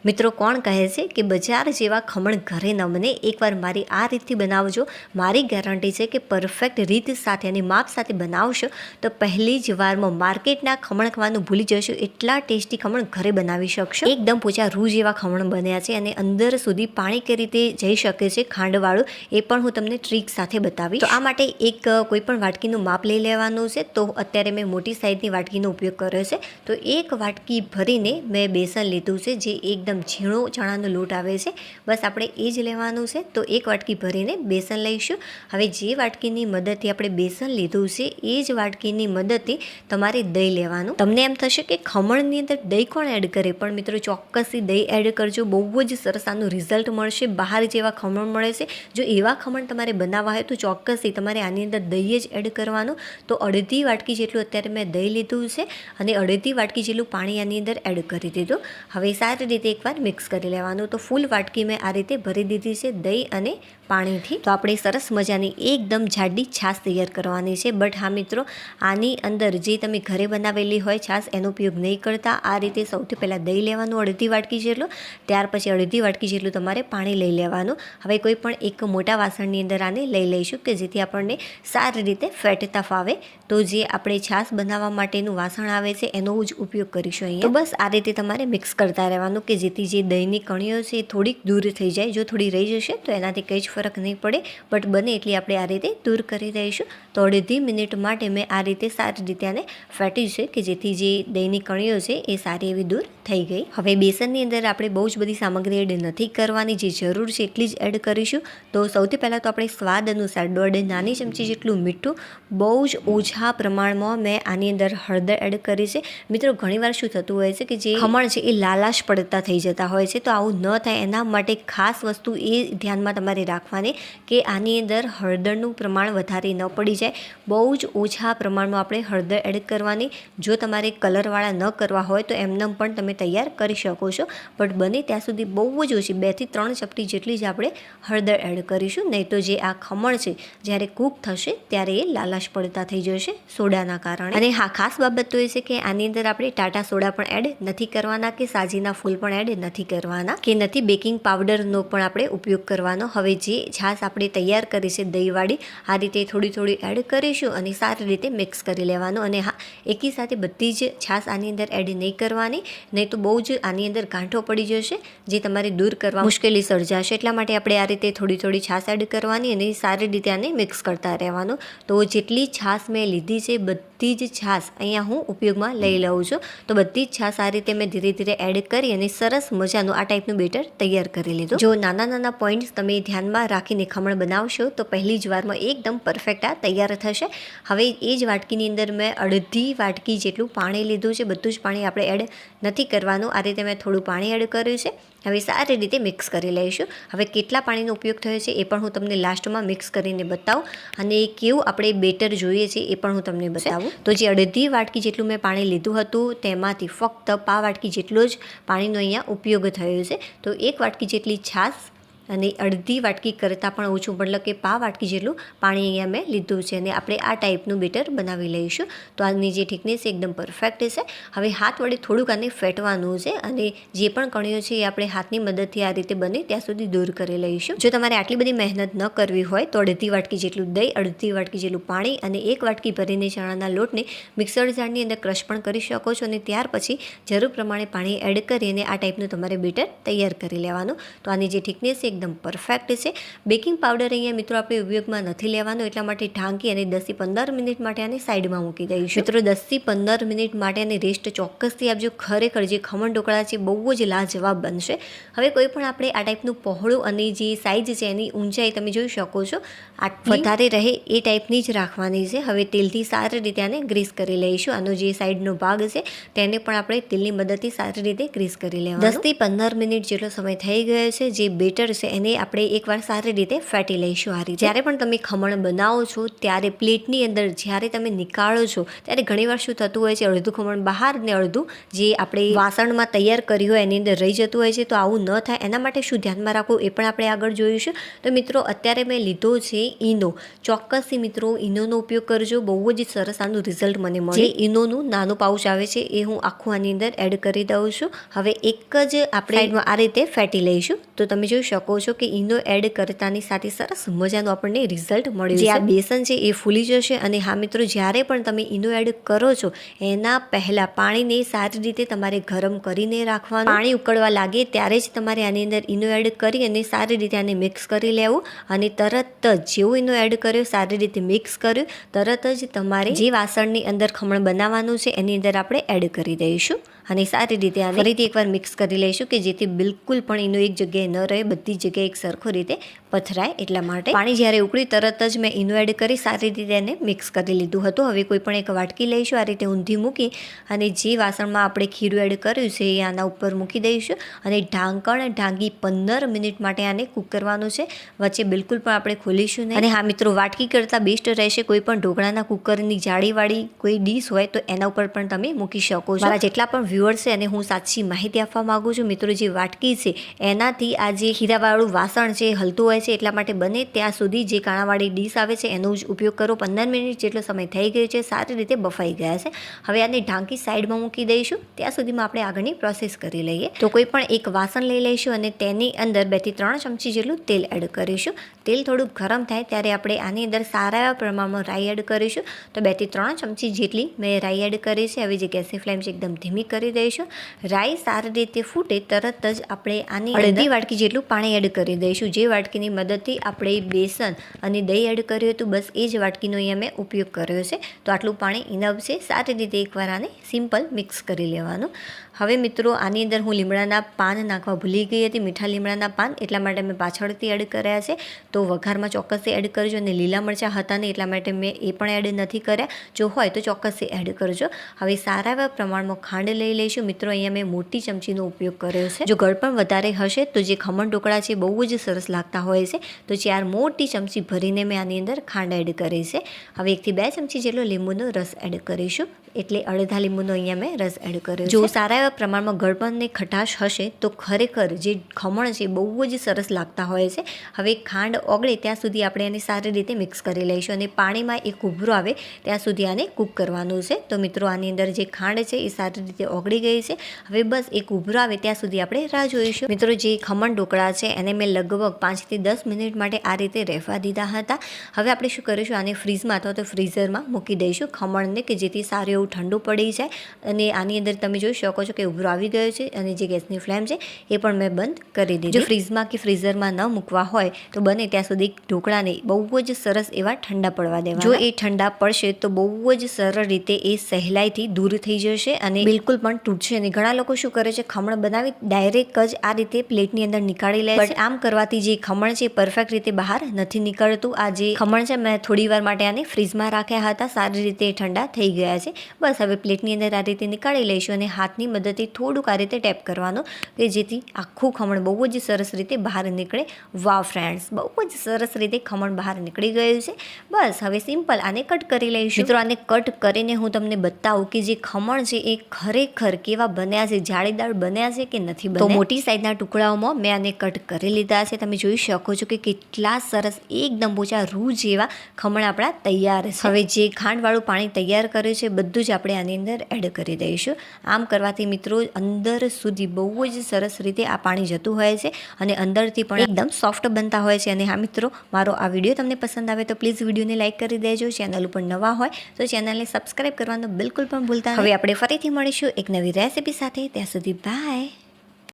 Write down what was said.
મિત્રો કોણ કહે છે કે બજાર જેવા ખમણ ઘરે ન બને? એકવાર મારી આ રીતથી બનાવજો. મારી ગેરંટી છે કે પરફેક્ટ રીત સાથે અને માપ સાથે બનાવશો તો પહેલી જ વારમાં માર્કેટના ખમણ ખાવાનું ભૂલી જશો. એટલા ટેસ્ટી ખમણ ઘરે બનાવી શકશો. એકદમ પોચા રૂ જેવા ખમણ બન્યા છે અને અંદર સુધી પાણી કઈ રીતે જઈ શકે છે ખાંડવાળું, એ પણ હું તમને ટ્રીક સાથે બતાવીશ. તો આ માટે એક કોઈ પણ વાટકીનું માપ લઈ લેવાનું છે. તો અત્યારે મેં મોટી સાઈઝની વાટકીનો ઉપયોગ કર્યો છે. તો એક વાટકી ભરીને મેં બેસન લીધું છે, જે એકદમ ઝીણો ચણાનો લોટ આવે છે. બસ આપણે એ જ લેવાનું છે. તો એક વાટકી ભરીને બેસન લઈશું. હવે જે વાટકીની મદદથી આપણે બેસન લીધું છે એ જ વાટકીની મદદથી તમારે દહીં લેવાનું. તમને એમ થશે કે ખમણની અંદર દહીં કોણ એડ કરે? પણ મિત્રો ચોક્કસથી દહીં એડ કરજો. બહુ જ સરસ આનું રિઝલ્ટ મળશે. બહાર જેવા ખમણ મળે છે, જો એવા ખમણ તમારે બનાવવા હોય તો ચોક્કસથી તમારે આની અંદર દહીં જ એડ કરવાનું. તો અડધી વાટકી જેટલું અત્યારે મેં દહીં લીધું છે અને અડધી વાટકી જેટલું પાણી આની અંદર એડ કરી દીધું. હવે સારી રીતે એકવાર મિક્સ કરી લેવાનું. તો ફૂલ વાટકી મેં આ રીતે ભરી દીધી છે દહીં અને પાણીથી. તો આપણે સરસ મજાની એકદમ જાડી છાશ તૈયાર કરવાની છે. બટ હા મિત્રો, આની અંદર જે તમે ઘરે બનાવેલી હોય છાશ એનો ઉપયોગ નહીં કરતા. આ રીતે સૌથી પહેલાં દહીં લેવાનું અડધી વાટકી જેટલું, ત્યાર પછી અડધી વાટકી જેટલું તમારે પાણી લઈ લેવાનું. હવે કોઈ પણ એક મોટા વાસણની અંદર આને લઈ લઈશું કે જેથી આપણને સારી રીતે ફેટતા ફાવે. તો જે આપણે છાશ બનાવવા માટેનું વાસણ આવે છે એનો જ ઉપયોગ કરીશું અહીંયા. તો બસ આ રીતે તમારે મિક્સ કરતા રહેવાનું કે જેથી જે દહીંની કણીઓ છે એ થોડીક દૂર થઈ જાય. જો થોડી રહી જશે તો એનાથી કંઈ જ ફરક નહીં પડે, બટ બને એટલી આપણે આ રીતે દૂર કરી દઈશું. તો અડધી મિનિટ માટે મેં આ રીતે સારી રીતે આને ફેટી છે કે જેથી જે દહીંની કણીઓ છે એ સારી એવી દૂર થઈ ગઈ. હવે બેસનની અંદર આપણે બહુ જ બધી સામગ્રી એડ નથી કરવાની, જે જરૂર છે એટલી જ એડ કરીશું. તો સૌથી પહેલાં તો આપણે સ્વાદ અનુસાર 1.5 નાની ચમચી જેટલું મીઠું, બહુ જ ઓછા પ્રમાણમાં મેં આની અંદર હળદર એડ કરી છે. મિત્રો ઘણીવાર શું થતું હોય છે કે જે ખમણ છે એ લાલાશ પડતા થઈ જતા હોય છે. તો આવું ન થાય એના માટે ખાસ વસ્તુ એ ધ્યાનમાં તમારે રાખવાની કે આની અંદર હળદરનું પ્રમાણ વધારે ન પડી જાય. બહુ જ ઓછા પ્રમાણમાં આપણે હળદર એડ કરવાની. જો તમારે કલરવાળા ન કરવા હોય તો એમને પણ તમે તૈયાર કરી શકો છો, બટ બને ત્યાં સુધી બહુ જ ઓછી 2 થી 3 ચપટી જેટલી જ આપણે હળદર એડ કરીશું. નહીં તો જે આ ખમણ છે જ્યારે કૂક થશે ત્યારે એ લાલાશ પડતા થઈ જશે સોડાના કારણે. અને હા, ખાસ બાબત તો એ છે કે આની અંદર આપણે ટાટા સોડા પણ એડ નથી કરવાના કે સાજીના ફૂલ પણ એડ નથી કરવાના કે નથી બેકિંગ પાવડરનો પણ આપણે ઉપયોગ કરવાનો. હવે જે છાશ આપણે તૈયાર કરી છે દહીંવાળી, આ રીતે થોડી થોડી એડ કરીશું અને સારી રીતે મિક્સ કરી લેવાનું. અને હા, એકી સાથે બધી જ છાશ આની અંદર એડ નહીં કરવાની, નહીં તો બહુ જ આની અંદર ગાંઠો પડી જશે જે તમારે દૂર કરવા મુશ્કેલી સર્જાશે. એટલા માટે આપણે આ રીતે થોડી થોડી છાશ એડ કરવાની અને સારી રીતે આને મિક્સ કરતા રહેવાનું. તો જેટલી છાશ મેં લીધી છે બધી જ છાશ અહીંયા હું ઉપયોગમાં લઈ લઉં છું. તો બધી જ છાશ આ રીતે મેં ધીરે ધીરે એડ કરી અને સરસ મજાનું આ ટાઈપનું બેટર તૈયાર કરી લીધું. જો નાના નાના પોઈન્ટ્સ તમે ધ્યાનમાં રાખીને ખમણ બનાવશો તો પહેલી જ વારમાં એકદમ પરફેક્ટ આ તૈયાર થશે. હવે એ જ વાટકીની અંદર મેં અડધી વાટકી જેટલું પાણી લીધું છે. બધું જ પાણી આપણે એડ નથી કરવાનું. આ રીતે મેં થોડું પાણી એડ કર્યું છે. હવે સારી રીતે મિક્સ કરી લઈશું. હવે કેટલા પાણીનો ઉપયોગ થયો છે એ પણ હું તમને લાસ્ટમાં મિક્સ કરીને બતાવું, અને કેવું આપણે બેટર જોઈએ છે એ પણ હું તમને બતાવું. તો જે અડધી વાટકી જેટલું મેં પાણી લીધું હતું તેમાંથી ફક્ત પા વાટકી જેટલો જ પાણીનો અહીંયા ઉપયોગ થયો છે. તો એક વાટકી જેટલી છાશ અને અડધી વાટકી કરતાં પણ ઓછું, મતલબ કે પા વાટકી જેટલું પાણી અહીંયા મેં લીધું છે. અને આપણે આ ટાઈપનું બેટર બનાવી લઈશું. તો આની જે થિકનેસ એકદમ પરફેક્ટ છે. હવે હાથ વડે થોડુંક આને ફેટવાનું છે અને જે પણ કણીઓ છે એ આપણે હાથની મદદથી આ રીતે બને ત્યાં સુધી દૂર કરી લઈશું. જો તમારે આટલી બધી મહેનત ન કરવી હોય તો અડધી વાટકી જેટલું દહીં, અડધી વાટકી જેટલું પાણી અને એક વાટકી ભરીને ચણાના લોટને મિક્સર જારની અંદર ક્રશ પણ કરી શકો છો. અને ત્યાર પછી જરૂર પ્રમાણે પાણી એડ કરીને આ ટાઈપનું તમારે બેટર તૈયાર કરી લેવાનું. તો આની જે થિકનેસ એકદમ પરફેક્ટ છે. બેકિંગ પાવડર અહીંયા મિત્રો આપણે ઉપયોગમાં નથી લેવાનો, એટલા માટે ઢાંકી અને 10 થી 15 મિનિટ માટે આને સાઈડમાં મૂકી દઈશું. મિત્રો 10 થી 15 મિનિટ માટે આને રેસ્ટ ચોક્કસથી આપજો. ખરેખર જે ખમણ ઢોકળા છે બહુ જ લાજવાબ બનશે. હવે કોઈ પણ આપણે આ ટાઈપનું પહોળું અને જે સાઇઝ છે એની ઊંચાઈ તમે જોઈ શકો છો, આટલી વધારે રહે એ ટાઈપની જ રાખવાની છે. હવે તેલથી સારી રીતે આને ગ્રીસ કરી લઈશું. આનો જે સાઈડનો ભાગ છે તેને પણ આપણે તેલની મદદથી સારી રીતે ગ્રીસ કરી લેવાનું. 10 થી 15 મિનિટ જેટલો સમય થઈ ગયો છે. જે બેટર છે છે એને આપણે એકવાર સારી રીતે ફેટી લઈશું. આ રીતે જ્યારે પણ તમે ખમણ બનાવો છો ત્યારે પ્લેટની અંદર જ્યારે તમે નીકાળો છો ત્યારે ઘણીવાર શું થતું હોય છે, અડધું ખમણ બહાર ને અડધું જે આપણે વાસણમાં તૈયાર કર્યું હોય એની અંદર રહી જતું હોય છે. તો આવું ન થાય એના માટે શું ધ્યાનમાં રાખવું એ પણ આપણે આગળ જોઈશું. તો મિત્રો અત્યારે મેં લીધો છે ઈનો. ચોક્કસથી મિત્રો ઈનોનો ઉપયોગ કરજો, બહુ જ સરસ આનું રિઝલ્ટ મને મળે. જે ઈનોનું નાનું પાઉચ આવે છે એ હું આખું આની અંદર એડ કરી દઉં છું. હવે એક જ આપણે સાઈડમાં આ રીતે ફેટી લઈશું. તો તમે જોઈ શકો છો કે ઈનો એડ કરતાની સાથે સરસ મજાનું આપણને રિઝલ્ટ મળ્યું. જે આ બેસન છે એ ફૂલી જશે. અને હા મિત્રો, જ્યારે પણ તમે ઈનો એડ કરો છો એના પહેલાં પાણીને સારી રીતે તમારે ગરમ કરીને રાખવાનું. પાણી ઉકળવા લાગે ત્યારે જ તમારે આની અંદર ઈનો એડ કરી અને સારી રીતે આને મિક્સ કરી લેવું. અને તરત જ જેવું ઈનો એડ કર્યો, સારી રીતે મિક્સ કર્યું, તરત જ તમારે જે વાસણની અંદર ખમણ બનાવવાનું છે એની અંદર આપણે એડ કરી દઈશું. અને સારી રીતે આને ફરીથી એકવાર મિક્સ કરી લઈશું કે જેથી બિલકુલ પણ ઈનો એક જગ્યાએ ન રહે, બધી જગ્યાએ એક સરખો રીતે પથરાય. એટલા માટે પાણી જ્યારે ઉકળી તરત જ મેં ઈનો એડ કરી સારી રીતે એને મિક્સ કરી લીધું હતું. હવે કોઈ પણ એક વાટકી લઈશું, આ રીતે ઊંધી મૂકી અને જે વાસણમાં આપણે ખીરું એડ કર્યું છે એ આના ઉપર મૂકી દઈશું અને ઢાંકણ ઢાંકી 15 મિનિટ માટે આને કૂક કરવાનું છે. વચ્ચે બિલકુલ પણ આપણે ખોલીશું નહીં. અને હા મિત્રો, વાટકી કરતાં બેસ્ટ રહેશે કોઈ પણ ઢોકળાના કુકરની જાળીવાળી કોઈ ડીશ હોય તો એના ઉપર પણ તમે મૂકી શકો છો. મારા જેટલા પણ વ્યુઅર્સ છે અને હું સાચી માહિતી આપવા માગું છું મિત્રો, જે વાટકી છે એનાથી આ જે ખીરાવાળું વાસણ છે હલતું હોય છે, એટલા માટે બને ત્યાં સુધી જે કાણાવાળી ડીશ આવે છે એનો જ ઉપયોગ કરો. 15 મિનિટ જેટલો સમય થઈ ગયો છે, સારી રીતે બફાઈ ગયા છે. હવે આને ઢાંકી સાઈડમાં મૂકી દઈશું. ત્યાં સુધીમાં આપણે આગળની પ્રોસેસ કરી લઈએ. તો કોઈ પણ એક વાસણ લઈ લઈશું અને તેની અંદર 2 થી 3 ચમચી જેટલું તેલ એડ કરીશું. તેલ થોડુંક ગરમ થાય ત્યારે આપણે આની અંદર સારા એવા પ્રમાણમાં રાઈ એડ કરીશું. તો 2 થી 3 ચમચી જેટલી મેં રાઈ એડ કરી છે. હવે જે ગેસની ફ્લેમ છે એકદમ ધીમી કરી દઈશું. રાઈ સારી રીતે ફૂટે તરત જ આપણે આની અડધી વાટકી જેટલું પાણી એડ કરી દઈશું. જે વાટકીની મદદથી આપણે બેસન અને દહીં એડ કર્યું હતું, બસ એ જ વાટકીનો અહીંયા મેં ઉપયોગ કર્યો છે. તો આટલું પાણી ઇનફ છે. સારી રીતે એકવાર આને સિમ્પલ મિક્સ કરી લેવાનું. હવે મિત્રો, આની અંદર હું લીમડાના પાન નાખવા ભૂલી ગઈ હતી, મીઠા લીમડાના પાન, એટલા માટે મેં પાછળથી એડ કર્યા છે. તો વઘારમાં ચોક્કસથી એડ કરજો. અને લીલા મરચાં હતા ને એટલા માટે મેં એ પણ એડ નથી કર્યા. જો હોય તો ચોક્કસથી એડ કરજો. હવે સારા એવા પ્રમાણમાં ખાંડ લઈ લઈશું. મિત્રો, અહીંયા મેં મોટી ચમચીનો ઉપયોગ કર્યો છે. જો ગળપણ વધારે હશે તો જે ખમણ ઢોકળા છે બહુ જ સરસ લાગતા હોય છે. તો 4 મોટી ચમચી ભરીને મેં આની અંદર ખાંડ એડ કરી છે. હવે 1 થી 2 ચમચી જેટલો લીંબુનો રસ એડ કરીશું. એટલે અડધા લીંબુનો અહીંયા મેં રસ એડ કર્યો. જો સારા એવા પ્રમાણમાં ગળપણ ને ખટાશ હશે તો ખરેખર જે ખમણ છે બહુ જ સરસ લાગતા હોય છે. હવે ખાંડ ઓગળે ત્યાં સુધી આપણે એને સારી રીતે મિક્સ કરી લઈશું અને પાણીમાં એક ઉભરો આવે ત્યાં સુધી આને કૂક કરવાનું છે. તો મિત્રો, આની અંદર જે ખાંડ છે એ સારી રીતે ઓગળી ગઈ છે. હવે બસ એક ઉભરો આવે ત્યાં સુધી આપણે રાહ જોઈશું. મિત્રો, જે ખમણ ઢોકળા છે એને મેં લગભગ 5 થી 10 મિનિટ માટે આ રીતે રહેવા દીધા હતા. હવે આપણે શું કરીશું, આને ફ્રીઝમાં અથવા તો ફ્રીઝરમાં મૂકી દઈશું ખમણને, કે જેથી સારું એવું ઠંડુ પડી જાય. અને આની અંદર તમે જોઈ શકો છો કે ઉભરો આવી ગયો છે અને જે ગેસની ફ્લેમ છે એ પણ મેં બંધ કરી દીધી. જો ફ્રીઝમાં કે ફ્રીઝરમાં ન મૂકવા હોય તો બને ત્યાં સુધી ઢોકળાને બહુ જ સરસ એવા ઠંડા પડવા દેવા. જો એ ઠંડા પડશે તો બહુ જ સરળ રીતે એ સહેલાઈથી દૂર થઈ જશે અને બિલકુલ પણ તૂટશે નહીં. ઘણા લોકો શું કરે છે, ખમણ બનાવી ડાયરેક્ટ જ આ રીતે પ્લેટની અંદર નીકાળી લે છે. આમ કરવાથી જે ખમણ છે પરફેક્ટ રીતે બહાર નથી નીકળતું. આ જે ખમણ છે મેં થોડી વાર માટે આને ફ્રીઝમાં રાખ્યા હતા, સારી રીતે ઠંડા થઈ ગયા છે. બસ હવે પ્લેટની અંદર આ રીતે નીકાળી લઈશું અને હાથની મદદથી થોડુંક આ રીતે ટેપ કરવાનું કે જેથી આખું ખમણ બહુ જ સરસ રીતે બહાર નીકળે. વાહ ફ્રેન્ડ્સ, બહુ જ સરસ રીતે ખમણ બહાર નીકળી ગયું છે. બસ હવે સિમ્પલ આને કટ કરી લઈશું. મિત્રો, આને કટ કરીને હું તમને બતાવું કે જે ખમણ છે એ ખરેખર કેવા બન્યા છે, જાળીદાર બન્યા છે કે નથી બન્યા. તો મોટી સાઈઝના ટુકડાઓમાં મેં આને કટ કરી લીધા છે. તમે જોઈ શકો છો કે કેટલા સરસ એકદમ પોચા રૂ જેવા ખમણ આપણા તૈયાર છે. હવે જે ખાંડવાળું પાણી તૈયાર કર્યું છે બધું જ આપણે આની અંદર એડ કરી દઈશું. આમ કરવાથી મિત્રો અંદર સુધી બહુ જ સરસ રીતે આ પાણી જતું હોય છે અને અંદરથી પણ એકદમ સોફ્ટ બનતા હોય છે. અને હા મિત્રો, મારો આ વિડીયો તમને પસંદ આવે તો પ્લીઝ વિડીયોને લાઇક કરી દેજો. ચેનલ ઉપર નવા હોય તો ચેનલને સબસ્ક્રાઈબ કરવાનું બિલકુલ પણ ભૂલતા નહીં. હવે આપણે ફરીથી મળીશું એક નવી રેસીપી સાથે. ત્યાં સુધી બાય.